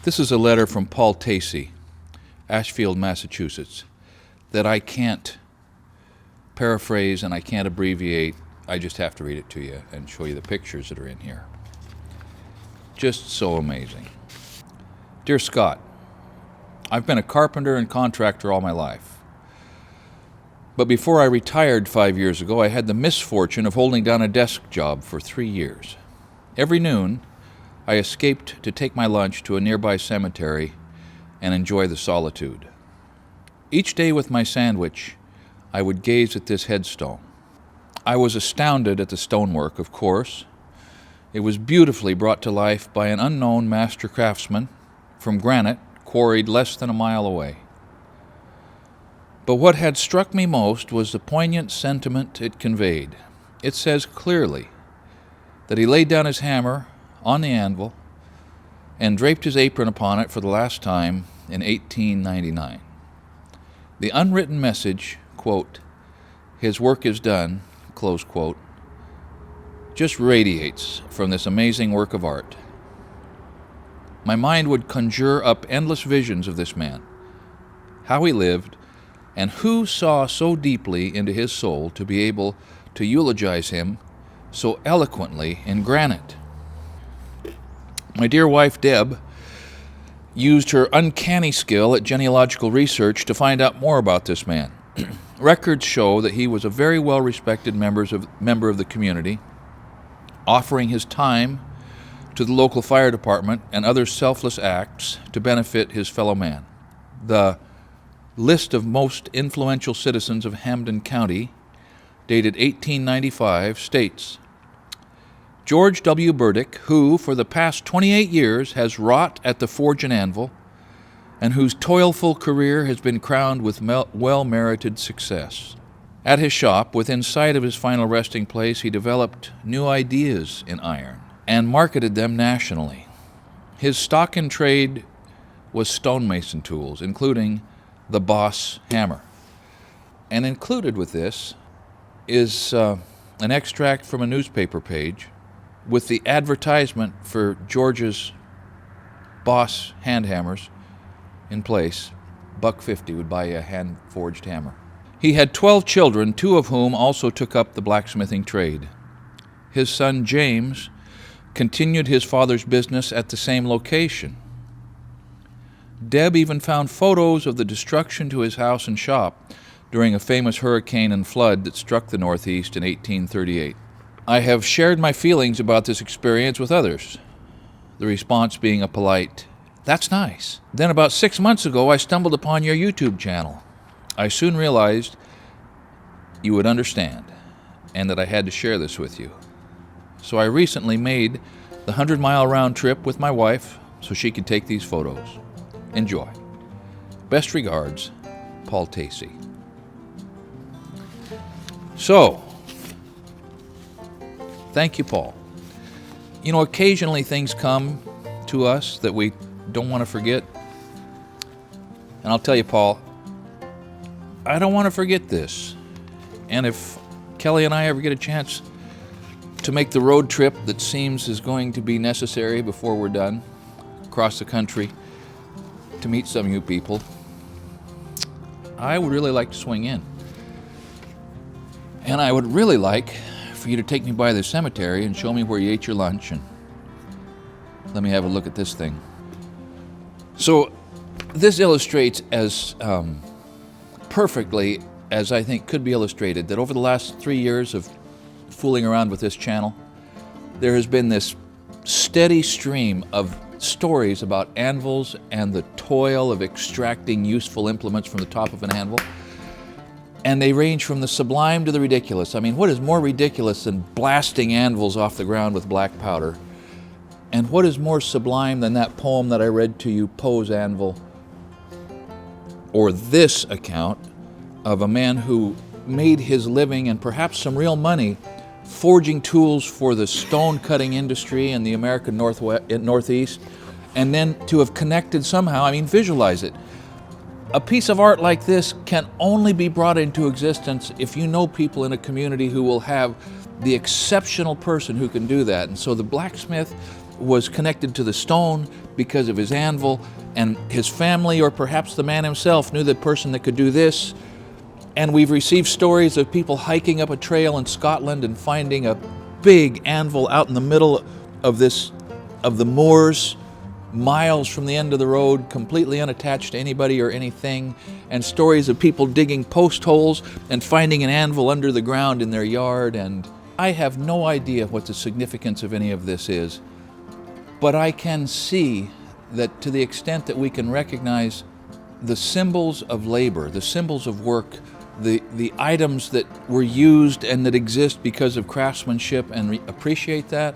This is a letter from Paul Tacey, Ashfield, Massachusetts, that I can't paraphrase and I can't abbreviate. I just have to read it to you and show you the pictures that are in here. Just so amazing. Dear Scott, I've been a carpenter and contractor all my life. But before I retired 5 years ago, I had the misfortune of holding down a desk job for 3 years. Every noon, I escaped to take my lunch to a nearby cemetery and enjoy the solitude. Each day with my sandwich, I would gaze at this headstone. I was astounded at the stonework, of course. It was beautifully brought to life by an unknown master craftsman from granite quarried less than a mile away. But what had struck me most was the poignant sentiment it conveyed. It says clearly that he laid down his hammer on the anvil and draped his apron upon it for the last time in 1899. The unwritten message, quote, "His work is done," close quote, just radiates from this amazing work of art. My mind would conjure up endless visions of this man, how he lived, and who saw so deeply into his soul to be able to eulogize him so eloquently in granite. My dear wife, Deb, used her uncanny skill at genealogical research to find out more about this man. Records show that he was a very well-respected member of the community, offering his time to the local fire department and other selfless acts to benefit his fellow man. The list of most influential citizens of Hampden County, dated 1895, states, George W. Burdick, who for the past 28 years has wrought at the forge and anvil, and whose toilful career has been crowned with well-merited success. At his shop, within sight of his final resting place, he developed new ideas in iron and marketed them nationally. His stock in trade was stonemason tools, including the Boss hammer. And included with this is an extract from a newspaper page with the advertisement for George's Boss hand hammers in place. $1.50 would buy you a hand-forged hammer. He had 12 children, 2 of whom also took up the blacksmithing trade. His son James continued his father's business at the same location. Deb even found photos of the destruction to his house and shop during a famous hurricane and flood that struck the Northeast in 1838. I have shared my feelings about this experience with others, the response being a polite, "That's nice." Then about 6 months ago, I stumbled upon your YouTube channel. I soon realized you would understand and that I had to share this with you. So I recently made the 100-mile round trip with my wife so she could take these photos. Enjoy. Best regards, Paul Tacey. So, thank you, Paul. You know, occasionally things come to us that we don't want to forget. And I'll tell you, Paul, I don't want to forget this. And if Kelly and I ever get a chance to make the road trip that seems is going to be necessary before we're done, across the country, to meet some of you people, I would really like to swing in. And I would really like for you to take me by the cemetery and show me where you ate your lunch and let me have a look at this thing. So this illustrates as perfectly as I think could be illustrated that over the last 3 years of fooling around with this channel, there has been this steady stream of stories about anvils and the toil of extracting useful implements from the top of an anvil. And they range from the sublime to the ridiculous. I mean, what is more ridiculous than blasting anvils off the ground with black powder? And what is more sublime than that poem that I read to you, Poe's Anvil? Or this account of a man who made his living and perhaps some real money forging tools for the stone cutting industry in the American Northeast, and then to have connected somehow, I mean, visualize it. A piece of art like this can only be brought into existence if you know people in a community who will have the exceptional person who can do that. And so the blacksmith was connected to the stone, because of his anvil, and his family, or perhaps the man himself, knew the person that could do this. And we've received stories of people hiking up a trail in Scotland and finding a big anvil out in the middle of the moors, miles from the end of the road, completely unattached to anybody or anything, and stories of people digging post holes and finding an anvil under the ground in their yard. And I have no idea what the significance of any of this is, but I can see that to the extent that we can recognize the symbols of labor, the symbols of work, the items that were used and that exist because of craftsmanship, and appreciate that,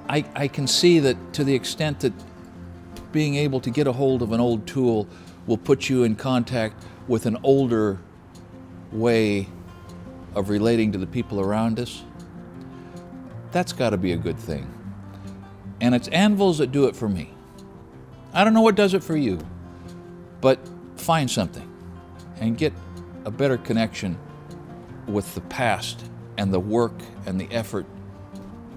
I can see that to the extent that being able to get a hold of an old tool will put you in contact with an older way of relating to the people around us, that's got to be a good thing. And it's anvils that do it for me. I don't know what does it for you, but find something and get a better connection with the past and the work and the effort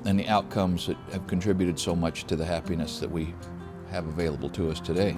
and the outcomes that have contributed so much to the happiness that we have available to us today.